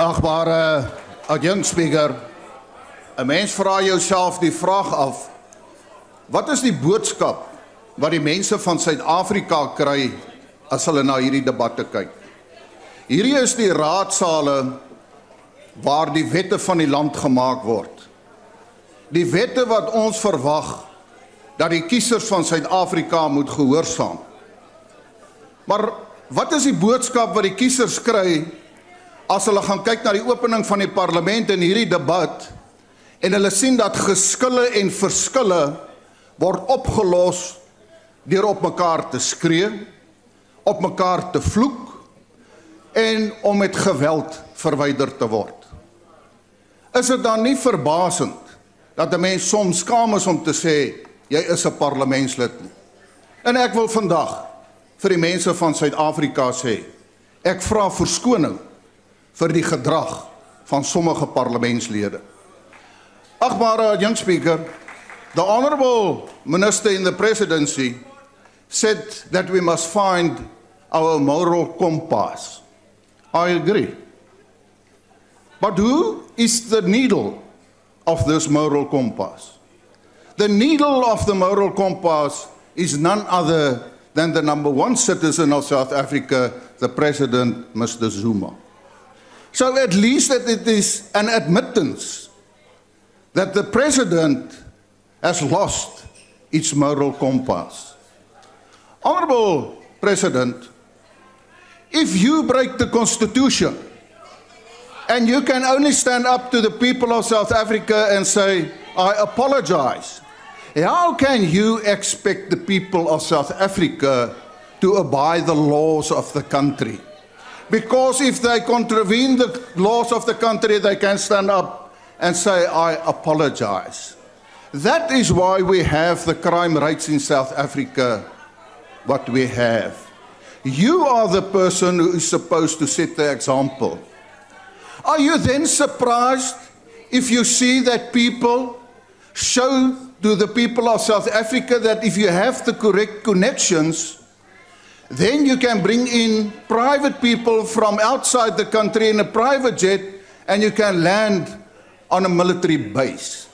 Agbare adjunkspreker, 'n mens vra jouself die vraag af, wat is die boodskap wat die mense van Suid-Afrika kry as hulle na hierdie debatte kyk? Hierdie is die raadsale waar die wette van die land gemaak word. Die wette wat ons verwag dat die kiesers van Suid-Afrika moet gehoorsaam. Maar wat is die boodskap wat die kiesers kry as hulle gaan kyk na die opening van die parlement in hierdie debat en hulle sien dat geskille en verskille word opgelos deur op mekaar te skree, op mekaar te vloek en om met geweld verwyder te word? Is dit dan nie verbasend dat 'n mens soms skaam is om te sê jy is 'n parlementslid nie? En ek wil vandag vir die mense van Suid-Afrika sê, ek vra verskoning vir die gedrag van sommige parlementslede. Agbare young speaker, the Honourable Minister in the Presidency said that we must find our moral compass. I agree. But who is the needle of this moral compass? The needle of the moral compass is none other than the number one citizen of South Africa, the President, Mr. Zuma. So at least that it is an admittance that the President has lost its moral compass. Honourable President, if you break the Constitution and you can only stand up to the people of South Africa and say, I apologize, how can you expect the people of South Africa to abide the laws of the country? Because if they contravene the laws of the country, they can stand up and say, I apologize. That is why we have the crime rates in South Africa, what we have. You are the person who is supposed to set the example. Are you then surprised if you see that people show to the people of South Africa that if you have the correct connections, then you can bring in private people from outside the country in a private jet and you can land on a military base.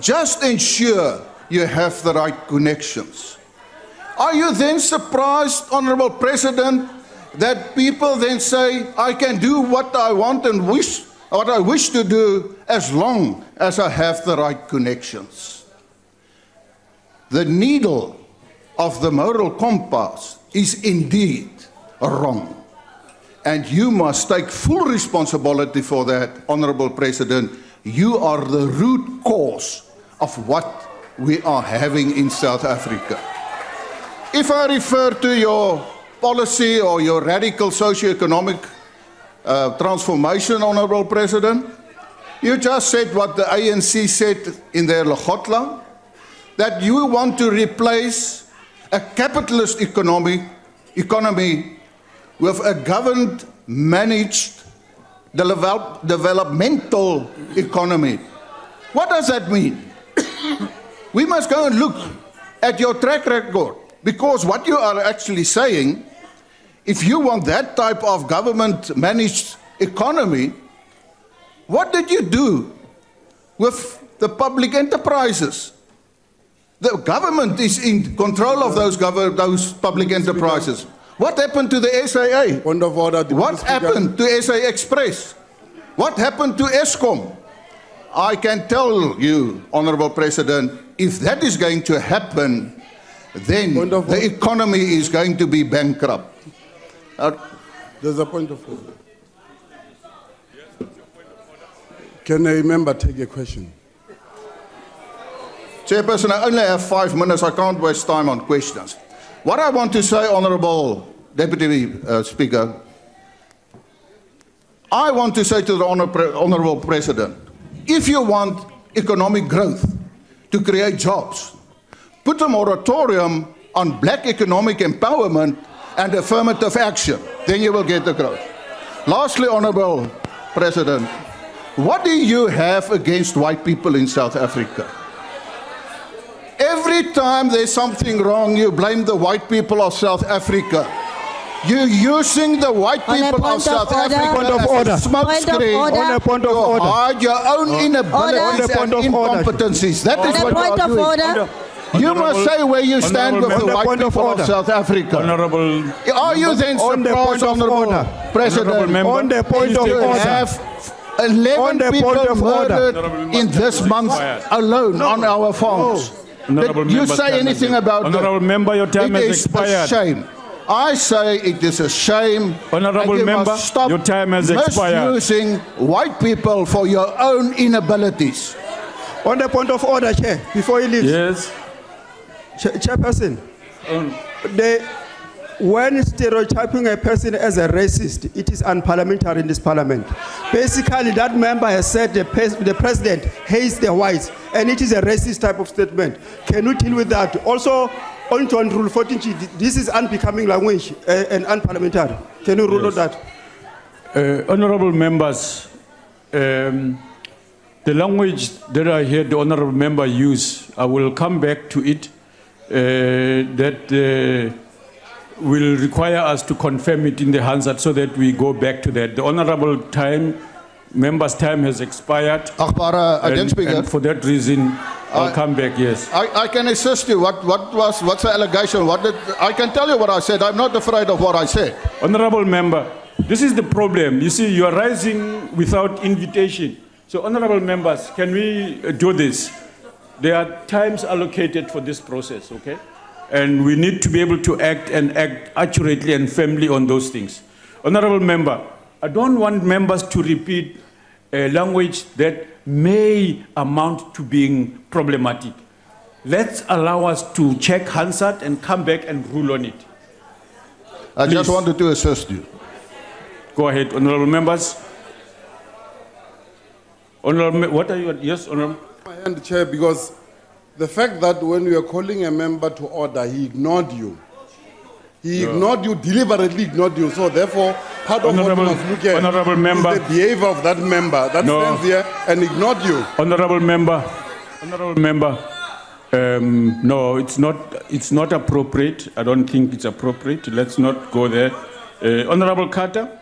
Just ensure you have the right connections. Are you then surprised, Honourable President, that people then say, I can do what I want and what I wish to do as long as I have the right connections? The needle of the moral compass is indeed wrong. And you must take full responsibility for that, Honourable President. You are the root cause of what we are having in South Africa. If I refer to your policy or your radical socio-economic transformation, Honourable President, you just said what the ANC said in their Legotla, that you want to replace a capitalist economy with a government managed developmental economy. What does that mean? We must go and look at your track record, because what you are actually saying, if you want that type of government managed economy, what did you do with the public enterprises? The government is in control of those public enterprises. What happened to the SAA? What happened to SA Express? What happened to Eskom? I can tell you, Honourable President, if that is going to happen, then the economy is going to be bankrupt. There's a point of order. Can a member take a question? Chairperson, I only have 5 minutes. I can't waste time on questions. What I want to say, Honourable Deputy Speaker, I want to say to the Honourable President, if you want economic growth to create jobs, put a moratorium on black economic empowerment and affirmative action. Then you will get the growth. Lastly, Honourable President, what do you have against white people in South Africa? Every time there's something wrong, you blame the white people of South Africa. You're using the white people of South Africa as a smokescreen On a point of order. to hide your own inabilities and incompetencies. That is what you are doing. You must say where you stand with the white people of South Africa. Are you then surprised, Honourable President, On the point of order. have 11 people murdered in this month alone on our farms? Did you say anything about that? Honourable Member, your time has expired. It is a shame. I say it is a shame. Honourable Member, stop your time has expired. misusing white people for your own inabilities. On the point of order, Chair, before he leaves. Yes. Chairperson, when stereotyping a person as a racist, it is unparliamentary in this parliament. Basically, that member has said the president hates the whites, and it is a racist type of statement. Can you deal with that? Also, on Rule 14, this is unbecoming language and unparliamentary. Can you rule on that? Honourable members, the language that I heard the honourable member use, I will come back to it. That will require us to confirm it in the Hansard so that we go back to that. The honourable member's time has expired. And for that reason, I'll come back, yes. I can assist you. What's the allegation? I can tell you what I said. I'm not afraid of what I said. Honourable member, this is the problem. You see, you are rising without invitation. So, honourable members, can we do this? There are times allocated for this process, okay? And we need to be able to act accurately and firmly on those things. Honourable member, I don't want members to repeat a language that may amount to being problematic. Let's allow us to check Hansard and come back and rule on it. I just wanted to assist you. Go ahead, honourable members. Honourable, what are you? Yes, honourable. My hand, Chair, because the fact that when we are calling a member to order, he ignored you. He ignored you, deliberately ignored you. So therefore, part of what we must look at is the behavior of that member that stands here and ignored you. Honourable member, no, it's not appropriate. I don't think it's appropriate. Let's not go there. Honourable Carter.